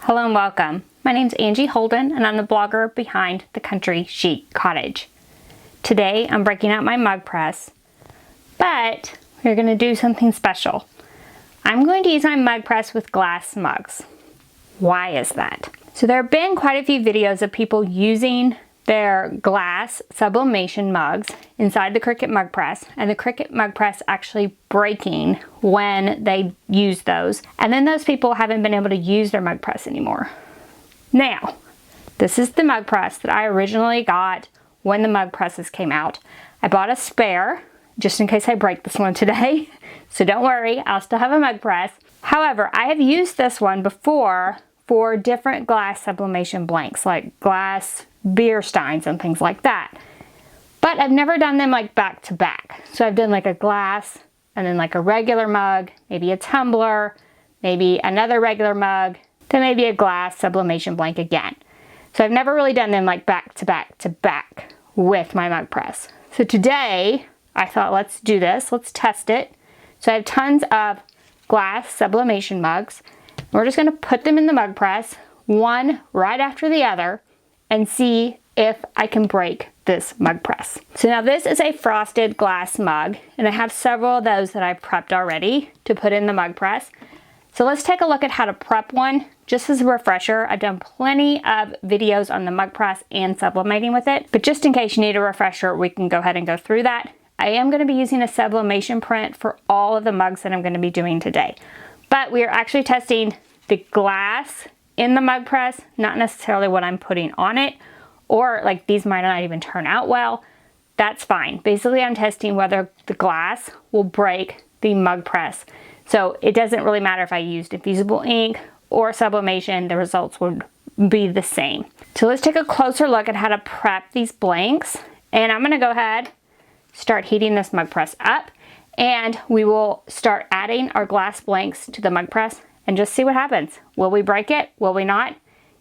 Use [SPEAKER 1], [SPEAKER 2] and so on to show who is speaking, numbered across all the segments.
[SPEAKER 1] Hello and welcome. My name's Angie Holden and I'm the blogger behind The Country Chic Cottage. Today I'm breaking out my mug press, but we're going to do something special. I'm going to use my mug press with glass mugs. Why is that? So there have been quite a few videos of people using their glass sublimation mugs inside the Cricut Mug Press, and the Cricut Mug Press actually breaking when they use those. And then those people haven't been able to use their mug press anymore. Now, this is the mug press that I originally got when the mug presses came out. I bought a spare just in case I break this one today. So don't worry, I'll still have a mug press. However, I have used this one before for different glass sublimation blanks, like glass beer steins and things like that. But I've never done them like back to back. So I've done like a glass and then like a regular mug, maybe a tumbler, maybe another regular mug, then maybe a glass sublimation blank again. So I've never really done them like back to back to back with my mug press. So today I thought, let's do this, let's test it. So I have tons of glass sublimation mugs. We're just going to put them in the mug press, one right after the other, and see if I can break this mug press. So now this is a frosted glass mug, and I have several of those that I've prepped already to put in the mug press. So let's take a look at how to prep one. Just as a refresher, I've done plenty of videos on the mug press and sublimating with it, but just in case you need a refresher, we can go ahead and go through that. I am going to be using a sublimation print for all of the mugs that I'm going to be doing today. But we are actually testing the glass in the mug press, not necessarily what I'm putting on it, or like these might not even turn out well. That's fine. Basically, I'm testing whether the glass will break the mug press. So it doesn't really matter if I used infusible ink or sublimation, the results would be the same. So let's take a closer look at how to prep these blanks. And I'm gonna go ahead, start heating this mug press up, and we will start adding our glass blanks to the mug press and just see what happens. Will we break it? Will we not?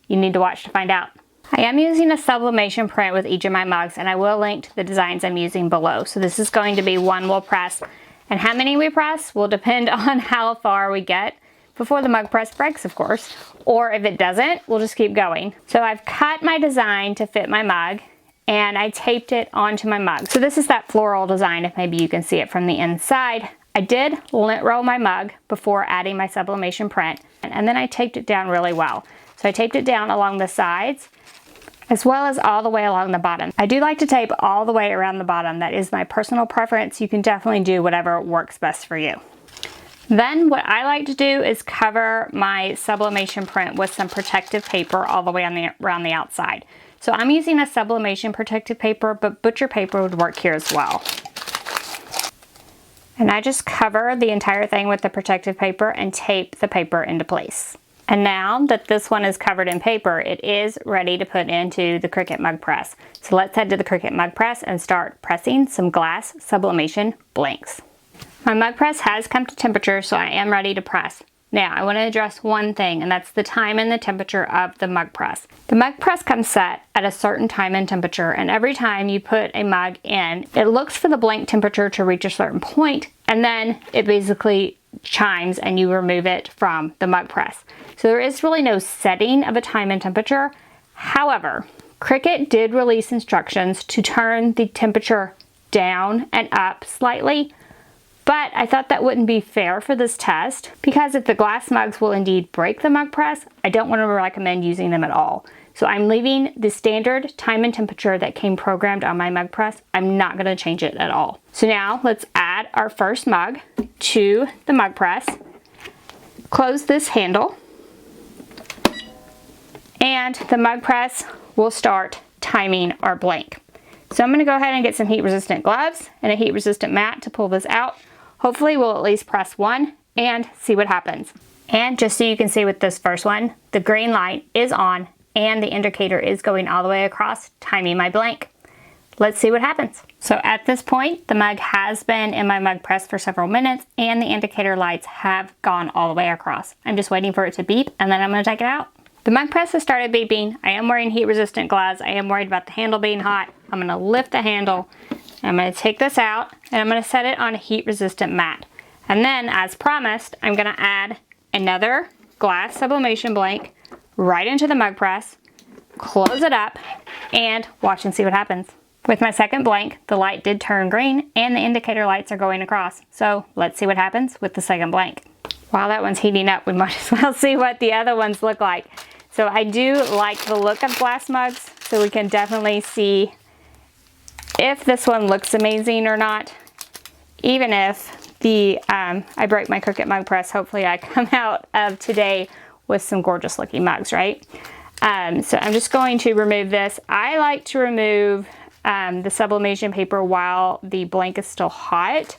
[SPEAKER 1] You need to watch to find out. I am using a sublimation print with each of my mugs, and I will link to the designs I'm using below. So this is going to be one we'll press, and how many we press will depend on how far we get before the mug press breaks, of course, or if it doesn't, we'll just keep going. So I've cut my design to fit my mug, and I taped it onto my mug. So this is that floral design, if maybe you can see it from the inside. I did lint roll my mug before adding my sublimation print, and then I taped it down really well. So I taped it down along the sides, as well as all the way along the bottom. I do like to tape all the way around the bottom. That is my personal preference. You can definitely do whatever works best for you. Then what I like to do is cover my sublimation print with some protective paper all the way around the outside. So I'm using a sublimation protective paper, but butcher paper would work here as well. And I just cover the entire thing with the protective paper and tape the paper into place. And now that this one is covered in paper, it is ready to put into the Cricut Mug Press. So let's head to the Cricut Mug Press and start pressing some glass sublimation blanks. My mug press has come to temperature, so I am ready to press. Now, I want to address one thing, and that's the time and the temperature of the mug press. The mug press comes set at a certain time and temperature, and every time you put a mug in, it looks for the blank temperature to reach a certain point, and then it basically chimes and you remove it from the mug press. So there is really no setting of a time and temperature. However, Cricut did release instructions to turn the temperature down and up slightly, but I thought that wouldn't be fair for this test because if the glass mugs will indeed break the mug press, I don't want to recommend using them at all. So I'm leaving the standard time and temperature that came programmed on my mug press. I'm not going to change it at all. So now let's add our first mug to the mug press. Close this handle, and the mug press will start timing our blank. So I'm going to go ahead and get some heat resistant gloves and a heat resistant mat to pull this out. Hopefully we'll at least press one and see what happens. And just so you can see with this first one, the green light is on and the indicator is going all the way across, timing my blank. Let's see what happens. So at this point, the mug has been in my mug press for several minutes and the indicator lights have gone all the way across. I'm just waiting for it to beep and then I'm going to take it out. The mug press has started beeping. I am wearing heat resistant gloves. I am worried about the handle being hot. I'm going to lift the handle. I'm going to take this out and I'm going to set it on a heat resistant mat. And then, as promised, I'm going to add another glass sublimation blank right into the mug press, close it up, and watch and see what happens. With my second blank, the light did turn green and the indicator lights are going across. So let's see what happens with the second blank. While that one's heating up, we might as well see what the other ones look like. So I do like the look of glass mugs, so we can definitely see if this one looks amazing or not. Even if I break my Cricut Mug Press, hopefully I come out of today with some gorgeous looking mugs, right? So I'm just going to remove this. I like to remove the sublimation paper while the blank is still hot.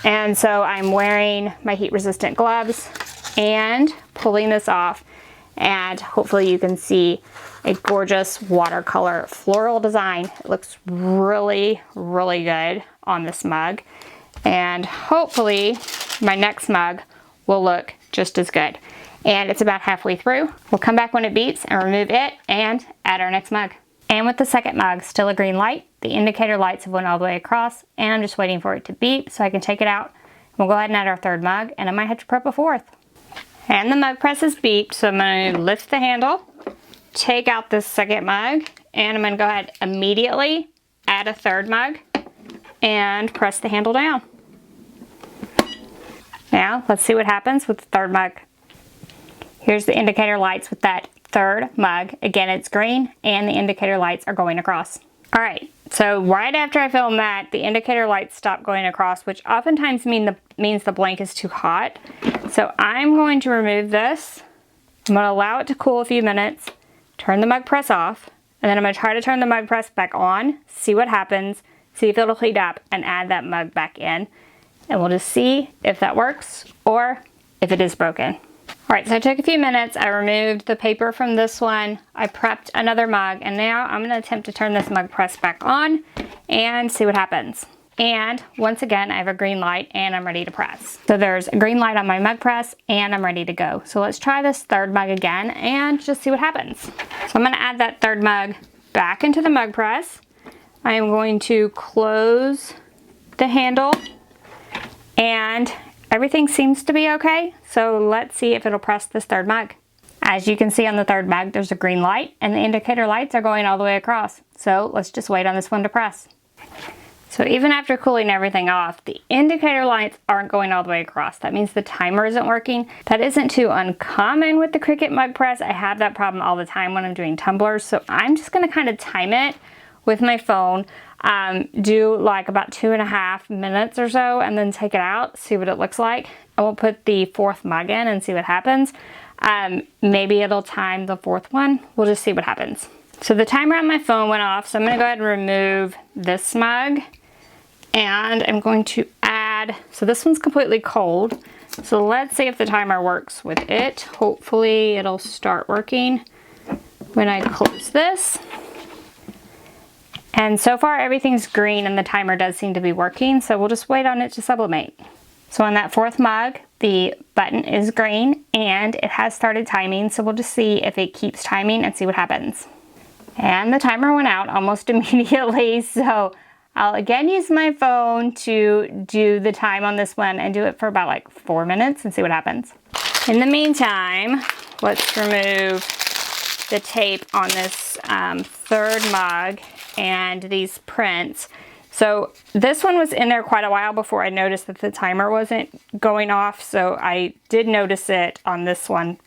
[SPEAKER 1] And so I'm wearing my heat resistant gloves and pulling this off, and hopefully you can see a gorgeous watercolor floral design. It looks really, really good on this mug. And hopefully my next mug will look just as good. And it's about halfway through. We'll come back when it beeps and remove it and add our next mug. And with the second mug, still a green light. The indicator lights have went all the way across, and I'm just waiting for it to beep so I can take it out. We'll go ahead and add our third mug, and I might have to prep a fourth. And the mug press is beeped, so I'm going to lift the handle, take out this second mug, and I'm going to go ahead immediately add a third mug and press the handle down. Now let's see what happens with the third mug. Here's the indicator lights with that third mug. Again, it's green and the indicator lights are going across. All right, so right after I film that, the indicator lights stop going across, which oftentimes means the blank is too hot. So I'm going to remove this. I'm going to allow it to cool a few minutes, turn the mug press off, and then I'm going to try to turn the mug press back on, see what happens, see if it'll heat up, and add that mug back in. And we'll just see if that works or if it is broken. All right, so I took a few minutes, I removed the paper from this one, I prepped another mug, and now I'm gonna attempt to turn this mug press back on and see what happens. And once again, I have a green light and I'm ready to press. So there's a green light on my mug press and I'm ready to go. So let's try this third mug again and just see what happens. So I'm gonna add that third mug back into the mug press. I am going to close the handle, and everything seems to be okay, so let's see if it'll press this third mug. As you can see on the third mug, there's a green light and the indicator lights are going all the way across. So let's just wait on this one to press. So even after cooling everything off, the indicator lights aren't going all the way across. That means the timer isn't working. That isn't too uncommon with the Cricut Mug Press. I have that problem all the time when I'm doing tumblers, so I'm just gonna kind of time it with my phone. Do like about 2.5 minutes or so and then take it out, see what it looks like. I will put the fourth mug in and see what happens. Maybe it'll time the fourth one. We'll just see what happens. So the timer on my phone went off, so I'm gonna go ahead and remove this mug, and I'm going to add, so this one's completely cold. So let's see if the timer works with it. Hopefully it'll start working when I close this. And so far everything's green and the timer does seem to be working, so we'll just wait on it to sublimate. So on that fourth mug, the button is green and it has started timing, so we'll just see if it keeps timing and see what happens. And the timer went out almost immediately, so I'll again use my phone to do the time on this one and do it for about like 4 minutes and see what happens. In the meantime, let's remove the tape on this third mug and these prints. So this one was in there quite a while before I noticed that the timer wasn't going off, so I did notice it on this one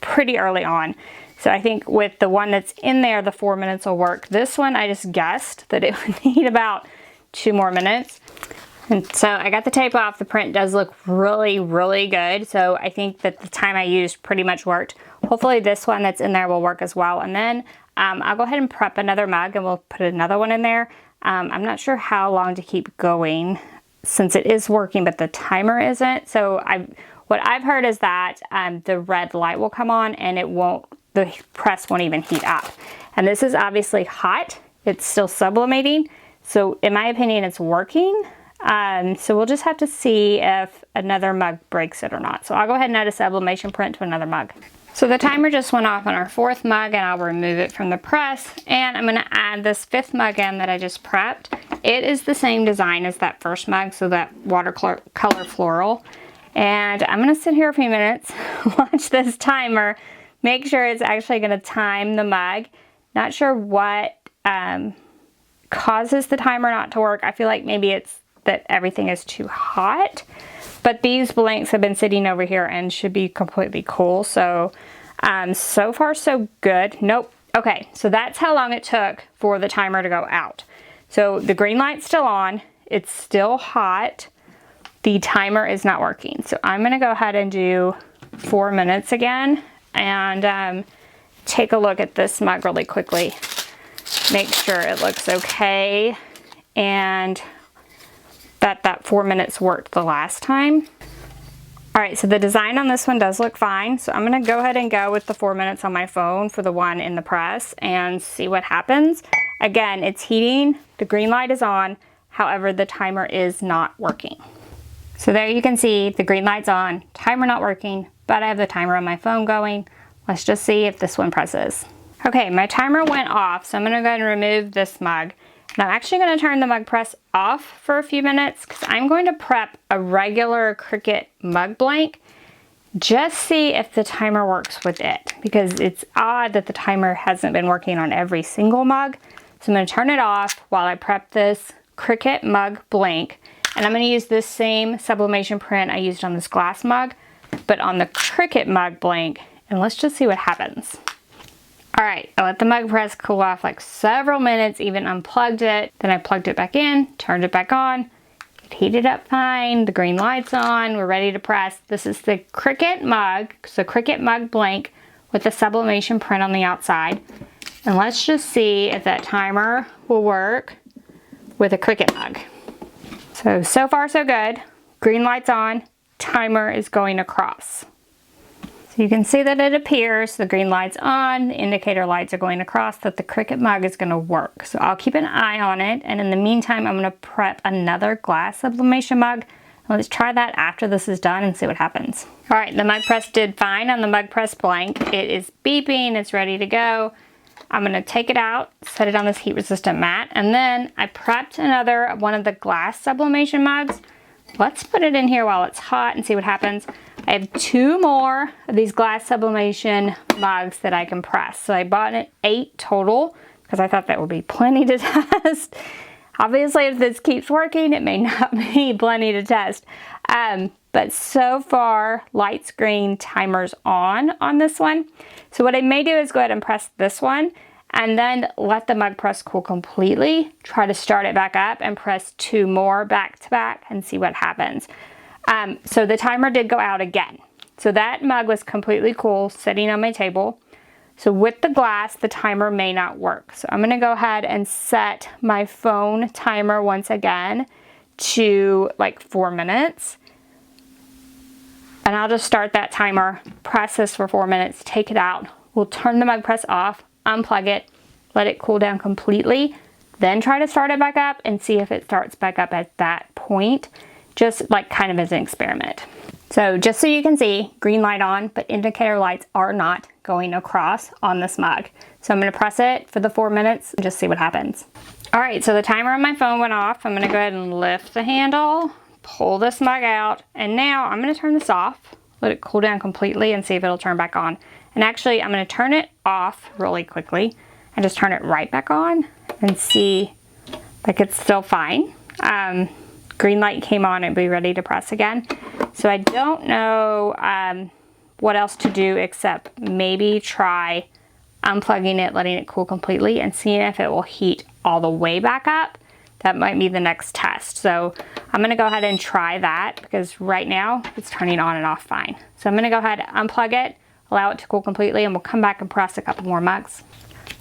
[SPEAKER 1] pretty early on. So I think with the one that's in there, the 4 minutes will work. This one, I just guessed that it would need about 2 more minutes. And so I got the tape off. The print does look really, really good. So I think that the time I used pretty much worked. Hopefully this one that's in there will work as well. And then I'll go ahead and prep another mug and we'll put another one in there. I'm not sure how long to keep going since it is working, but the timer isn't. So what I've heard is that the red light will come on and the press won't even heat up. And this is obviously hot. It's still sublimating. So in my opinion, it's working. So we'll just have to see if another mug breaks it or not. So I'll go ahead and add a sublimation print to another mug. So the timer just went off on our fourth mug and I'll remove it from the press, and I'm gonna add this fifth mug in that I just prepped. It is the same design as that first mug, so that watercolor floral. And I'm gonna sit here a few minutes, watch this timer make sure it's actually going to time the mug. Not sure what causes the timer not to work. I feel like maybe it's that everything is too hot, but these blanks have been sitting over here and should be completely cool. So so far so good. Nope. Okay, so that's how long it took for the timer to go out. So the green light's still on, it's still hot, the timer is not working. So I'm gonna go ahead and do 4 minutes again and take a look at this mug really quickly. Make sure it looks okay and that 4 minutes worked the last time. All right, so the design on this one does look fine. So I'm gonna go ahead and go with the 4 minutes on my phone for the one in the press and see what happens. Again, it's heating, the green light is on, however, the timer is not working. So there you can see the green light's on, timer not working, but I have the timer on my phone going. Let's just see if this one presses. Okay, my timer went off, so I'm gonna go ahead and remove this mug. And I'm actually gonna turn the mug press off for a few minutes because I'm going to prep a regular Cricut mug blank. Just see if the timer works with it, because it's odd that the timer hasn't been working on every single mug. So I'm gonna turn it off while I prep this Cricut mug blank. And I'm gonna use this same sublimation print I used on this glass mug, but on the Cricut mug blank. And let's just see what happens. All right, I let the mug press cool off like several minutes, even unplugged it. Then I plugged it back in, turned it back on. It heated up fine, the green light's on, we're ready to press. This is the Cricut mug, so Cricut mug blank with the sublimation print on the outside. And let's just see if that timer will work with a Cricut mug. So far so good. Green light's on, timer is going across. So you can see that it appears, the green light's on, the indicator lights are going across, that the Cricut mug is gonna work. So I'll keep an eye on it, and in the meantime, I'm gonna prep another glass sublimation mug. Let's try that after this is done and see what happens. All right, the mug press did fine on the mug press blank. It is beeping, it's ready to go. I'm gonna take it out, set it on this heat resistant mat, and then I prepped another one of the glass sublimation mugs. Let's put it in here while it's hot and see what happens. I have 2 more of these glass sublimation mugs that I can press. So I bought 8 total because I thought that would be plenty to test. Obviously, if this keeps working, it may not be plenty to test. But so far, light's green, timer's on this one. So what I may do is go ahead and press this one and then let the mug press cool completely. Try to start it back up and press 2 more back to back and see what happens. So the timer did go out again. So that mug was completely cool, sitting on my table. So with the glass, the timer may not work. So I'm gonna go ahead and set my phone timer once again to like 4 minutes. And I'll just start that timer, press this for 4 minutes, take it out. We'll turn the mug press off, unplug it, let it cool down completely, then try to start it back up and see if it starts back up at that point. Just like kind of as an experiment. So just so you can see, green light on, but indicator lights are not going across on this mug. So I'm gonna press it for the 4 minutes and just see what happens. All right, so the timer on my phone went off. I'm gonna go ahead and lift the handle, pull this mug out, and now I'm gonna turn this off, let it cool down completely and see if it'll turn back on. And actually, I'm gonna turn it off really quickly and just turn it right back on and see like it's still fine. Green light came on and be ready to press again. So I don't know what else to do except maybe try unplugging it, letting it cool completely and seeing if it will heat all the way back up. That might be the next test. So I'm gonna go ahead and try that because right now it's turning on and off fine. So I'm gonna go ahead, unplug it, allow it to cool completely, and we'll come back and press a couple more mugs.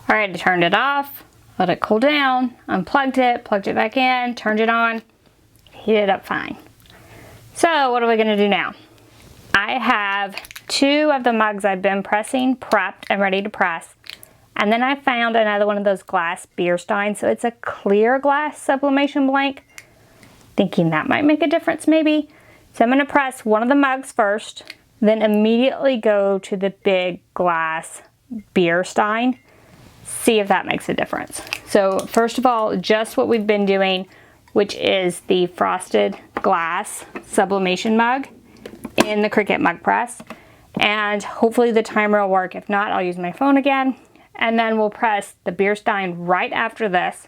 [SPEAKER 1] All right, I turned it off, let it cool down, unplugged it, plugged it back in, turned it on. Heated up fine. So what are we gonna do now? I have 2 of the mugs I've been pressing, prepped and ready to press. And then I found another one of those glass beer steins. So it's a clear glass sublimation blank. Thinking that might make a difference maybe. So I'm gonna press one of the mugs first, then immediately go to the big glass beer stein. See if that makes a difference. So first of all, just what we've been doing, which is the frosted glass sublimation mug in the Cricut Mug Press. and hopefully the timer will work. If not, I'll use my phone again, and then we'll press the beer stein right after this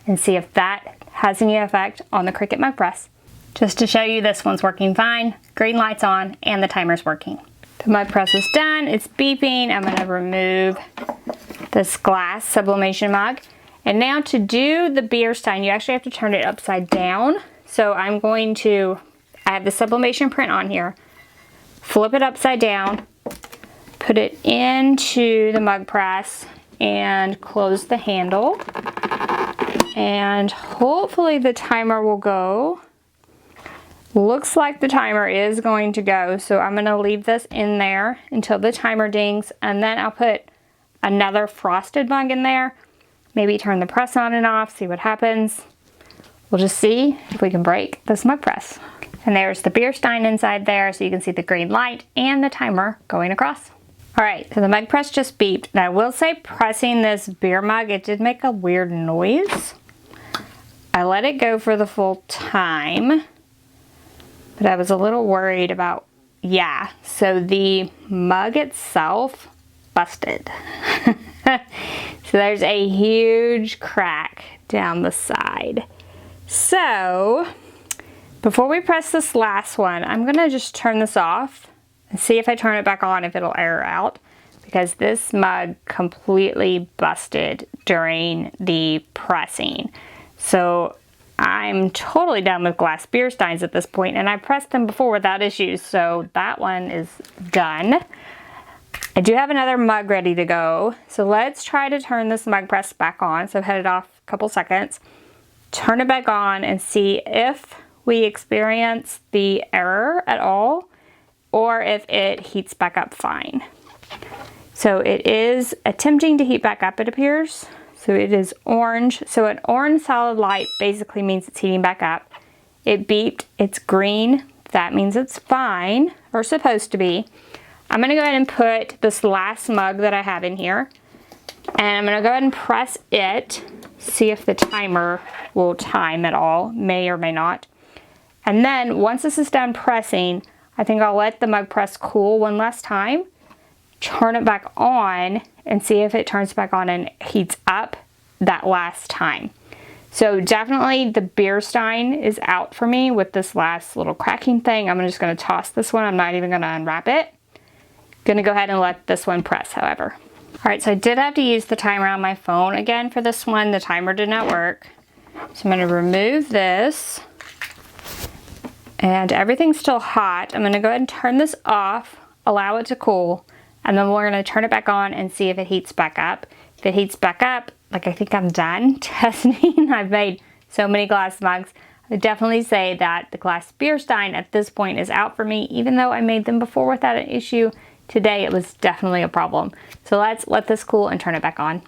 [SPEAKER 1] and see if that has any effect on the Cricut Mug Press. Just to show you, this one's working fine. Green light's on and the timer's working. The mug press is done, it's beeping. I'm gonna remove this glass sublimation mug. And now to do the beer stein, you actually have to turn it upside down. So I have the sublimation print on here, flip it upside down, put it into the mug press and close the handle. And hopefully the timer will go. Looks like the timer is going to go, so I'm going to leave this in there until the timer dings, and then I'll put another frosted mug in there. Maybe turn the press on and off, see what happens. We'll just see if we can break this mug press. And there's the beer stein inside there, so you can see the green light and the timer going across. Alright, so the mug press just beeped, and I will say pressing this beer mug, it did make a weird noise. I let it go for the full time, but I was a little worried about, so the mug itself busted. So there's a huge crack down the side. So before we press this last one, I'm gonna just turn this off and see if I turn it back on, if it'll air out, because this mug completely busted during the pressing. So I'm totally done with glass beer steins at this point, and I pressed them before without issues, so that one is done. I do have another mug ready to go, so let's try to turn this mug press back on. So I've had it off a couple seconds. Turn it back on and see if we experience the error at all, or if it heats back up fine. So it is attempting to heat back up, it appears. So it is orange. So an orange solid light basically means it's heating back up. It beeped, it's green. That means it's fine, or supposed to be. I'm gonna go ahead and put this last mug that I have in here, and I'm gonna go ahead and press it, see if the timer will time at all, may or may not. And then once this is done pressing, I think I'll let the mug press cool one last time, turn it back on, and see if it turns back on and heats up that last time. So definitely the beer stein is out for me with this last little cracking thing. I'm just gonna toss this one. I'm not even gonna unwrap it. Gonna go ahead and let this one press, however. All right, so I did have to use the timer on my phone again for this one. The timer did not work. So I'm gonna remove this, and everything's still hot. I'm gonna go ahead and turn this off, allow it to cool, and then we're gonna turn it back on and see if it heats back up. If it heats back up, like, I think I'm done testing. I've made so many glass mugs. I would definitely say that the glass beer stein at this point is out for me, even though I made them before without an issue. Today it was definitely a problem. So let's let this cool and turn it back on.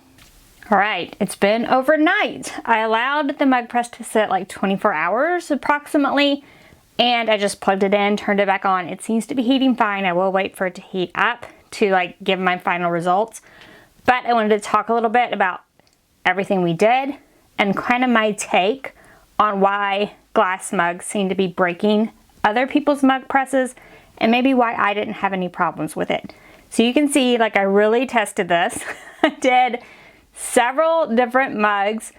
[SPEAKER 1] All right, it's been overnight. I allowed the mug press to sit like 24 hours approximately, and I just plugged it in, turned it back on. It seems to be heating fine. I will wait for it to heat up to like give my final results. But I wanted to talk a little bit about everything we did and kind of my take on why glass mugs seem to be breaking other people's mug presses, and maybe why I didn't have any problems with it. So you can see, like, I really tested this. I did several different mugs,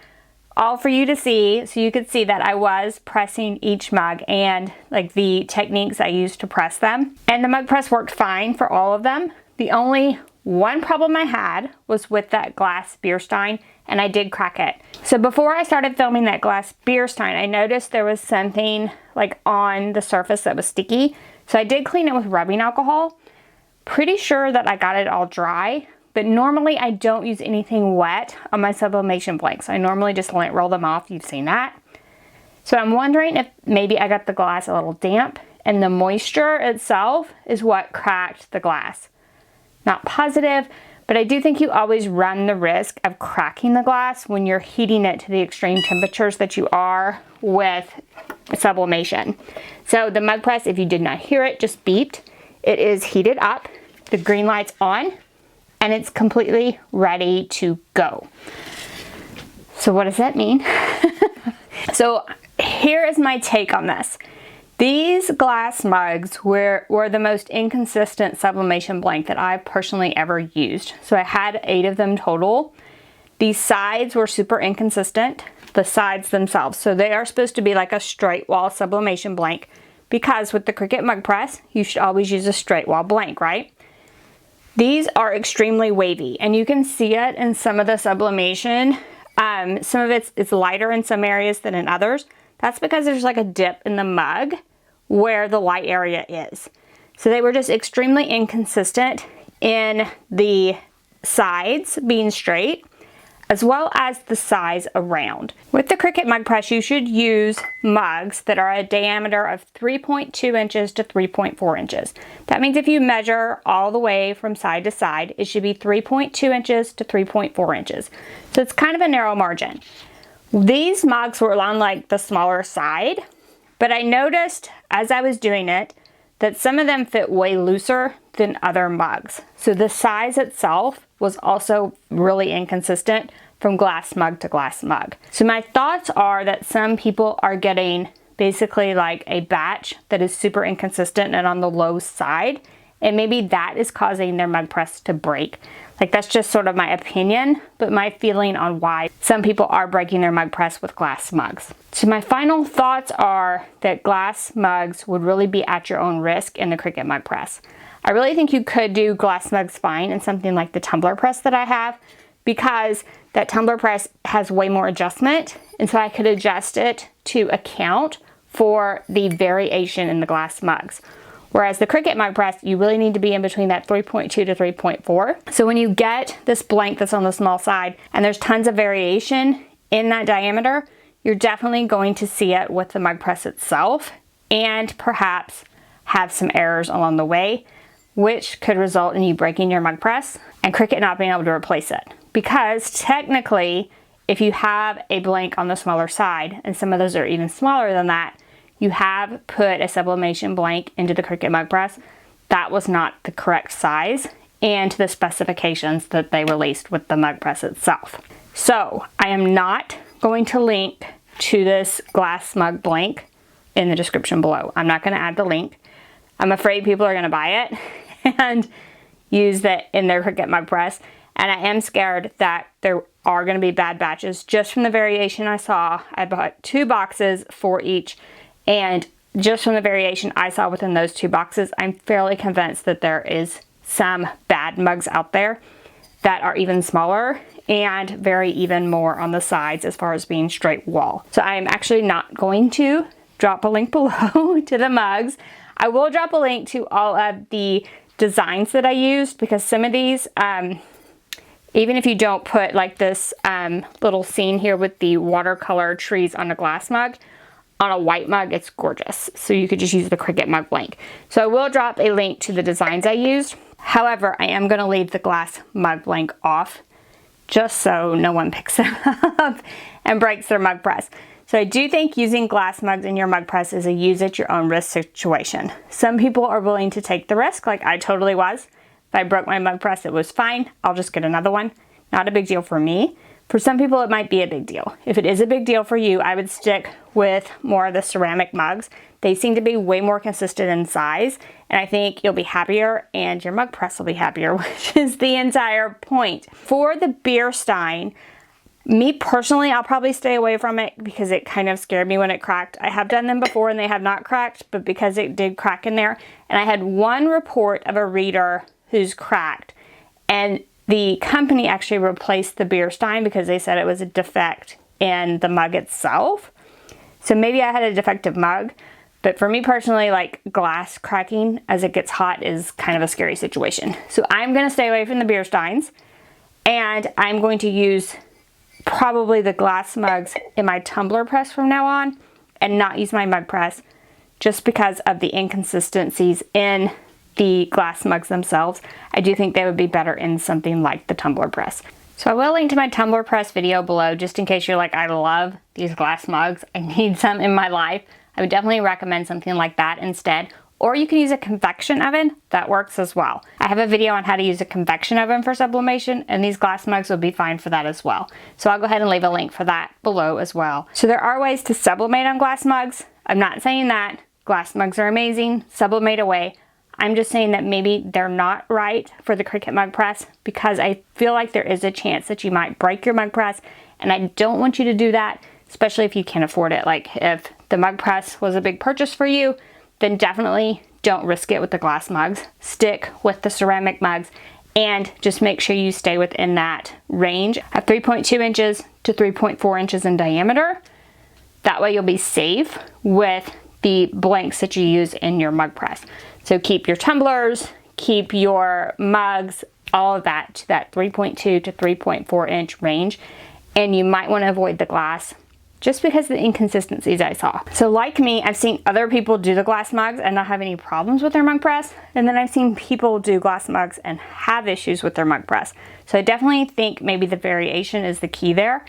[SPEAKER 1] all for you to see, so you could see that I was pressing each mug and like the techniques I used to press them. And the mug press worked fine for all of them. The only one problem I had was with that glass beer stein, and I did crack it. So before I started filming that glass beer stein, I noticed there was something like on the surface that was sticky. So I did clean it with rubbing alcohol. Pretty sure that I got it all dry, but normally I don't use anything wet on my sublimation blanks. I normally just let it roll them off. You've seen that. So I'm wondering if maybe I got the glass a little damp and the moisture itself is what cracked the glass. Not positive, but I do think you always run the risk of cracking the glass when you're heating it to the extreme temperatures that you are with sublimation. So the mug press, if you did not hear it, just beeped. It is heated up, the green light's on, and it's completely ready to go. So what does that mean? So here is my take on this. These glass mugs were the most inconsistent sublimation blank that I've personally ever used. So I had 8 of them total. These sides were super inconsistent, the sides themselves. So they are supposed to be like a straight wall sublimation blank, because with the Cricut Mug Press, you should always use a straight wall blank, right? These are extremely wavy, and you can see it in some of the sublimation. Some of it's lighter in some areas than in others. That's because there's like a dip in the mug where the light area is. So they were just extremely inconsistent in the sides being straight, as well as the size around. With the Cricut Mug Press, you should use mugs that are a diameter of 3.2 inches to 3.4 inches. That means if you measure all the way from side to side, it should be 3.2 inches to 3.4 inches. So it's kind of a narrow margin. These mugs were on like the smaller side, but I noticed as I was doing it that some of them fit way looser than other mugs. So the size itself was also really inconsistent from glass mug to glass mug. So my thoughts are that some people are getting basically like a batch that is super inconsistent and on the low side, and maybe that is causing their mug press to break. Like, that's just sort of my opinion, but my feeling on why some people are breaking their mug press with glass mugs. So my final thoughts are that glass mugs would really be at your own risk in the Cricut Mug Press. I really think you could do glass mugs fine in something like the tumbler press that I have, because that tumbler press has way more adjustment, and so I could adjust it to account for the variation in the glass mugs. Whereas the Cricut Mug Press, you really need to be in between that 3.2 to 3.4. So when you get this blank that's on the small side and there's tons of variation in that diameter, you're definitely going to see it with the mug press itself, and perhaps have some errors along the way, which could result in you breaking your mug press and Cricut not being able to replace it. Because technically, if you have a blank on the smaller side, and some of those are even smaller than that, you have put a sublimation blank into the Cricut Mug Press. That was not the correct size and to the specifications that they released with the mug press itself. So I am not going to link to this glass mug blank in the description below. I'm not going to add the link. I'm afraid people are going to buy it and use that in their Cricut Mug Press. And I am scared that there are going to be bad batches just from the variation I saw. I bought 2 boxes for each, and just from the variation I saw within those 2 boxes, I'm fairly convinced that there is some bad mugs out there that are even smaller and vary even more on the sides as far as being straight wall. So I'm actually not going to drop a link below to the mugs. I will drop a link to all of the designs that I used, because some of these, even if you don't put like this little scene here with the watercolor trees on a glass mug, on a white mug, it's gorgeous. So you could just use the Cricut Mug blank. So I will drop a link to the designs I used. However, I am going to leave the glass mug blank off, just so no one picks it up and breaks their mug press. So I do think using glass mugs in your mug press is a use at your own risk situation. Some people are willing to take the risk, like I totally was. If I broke my mug press, it was fine. I'll just get another one. Not a big deal for me. For some people, it might be a big deal. If it is a big deal for you, I would stick with more of the ceramic mugs. They seem to be way more consistent in size, and I think you'll be happier and your mug press will be happier, which is the entire point. For the beer stein, me personally, I'll probably stay away from it because it kind of scared me when it cracked. I have done them before and they have not cracked, but because it did crack in there, and I had one report of a reader who's cracked, and the company actually replaced the beer stein because they said it was a defect in the mug itself. So maybe I had a defective mug, but for me personally, like, glass cracking as it gets hot is kind of a scary situation. So I'm going to stay away from the beer steins, and I'm going to use probably the glass mugs in my tumbler press from now on and not use my mug press, just because of the inconsistencies in the glass mugs themselves. I do think they would be better in something like the tumbler press. So I will link to my tumbler press video below, just in case you're like, I love these glass mugs, I need some in my life. I would definitely recommend something like that instead. Or you can use a convection oven, that works as well. I have a video on how to use a convection oven for sublimation, and these glass mugs will be fine for that as well. So I'll go ahead and leave a link for that below as well. So there are ways to sublimate on glass mugs. I'm not saying that Glass mugs are amazing, sublimate away. I'm just saying that maybe they're not right for the Cricut Mug Press because I feel like there is a chance that you might break your mug press, and I don't want you to do that, especially if you can't afford it. Like if the mug press was a big purchase for you, then definitely don't risk it with the glass mugs. Stick with the ceramic mugs and just make sure you stay within that range of 3.2 inches to 3.4 inches in diameter. That way you'll be safe with the blanks that you use in your mug press. So keep your tumblers, keep your mugs, all of that to that 3.2 to 3.4 inch range. And you might want to avoid the glass just because of the inconsistencies I saw. So like me, I've seen other people do the glass mugs and not have any problems with their mug press. And then I've seen people do glass mugs and have issues with their mug press. So I definitely think maybe the variation is the key there.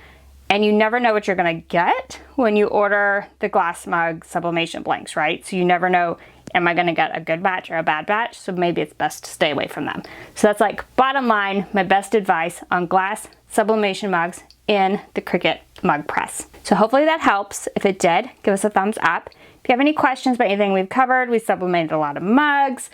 [SPEAKER 1] And you never know what you're gonna get when you order the glass mug sublimation blanks, right? So you never know, am I gonna get a good batch or a bad batch? So maybe it's best to stay away from them. So that's like bottom line, my best advice on glass sublimation mugs in the Cricut Mug Press. So hopefully that helps. If it did, give us a thumbs up. If you have any questions about anything we've covered, we sublimated a lot of mugs,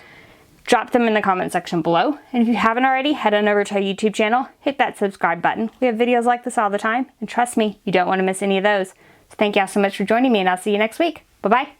[SPEAKER 1] drop them in the comment section below. And if you haven't already, head on over to our YouTube channel, hit that subscribe button. We have videos like this all the time, and trust me, you don't want to miss any of those. So thank you all so much for joining me, and I'll see you next week. Bye-bye.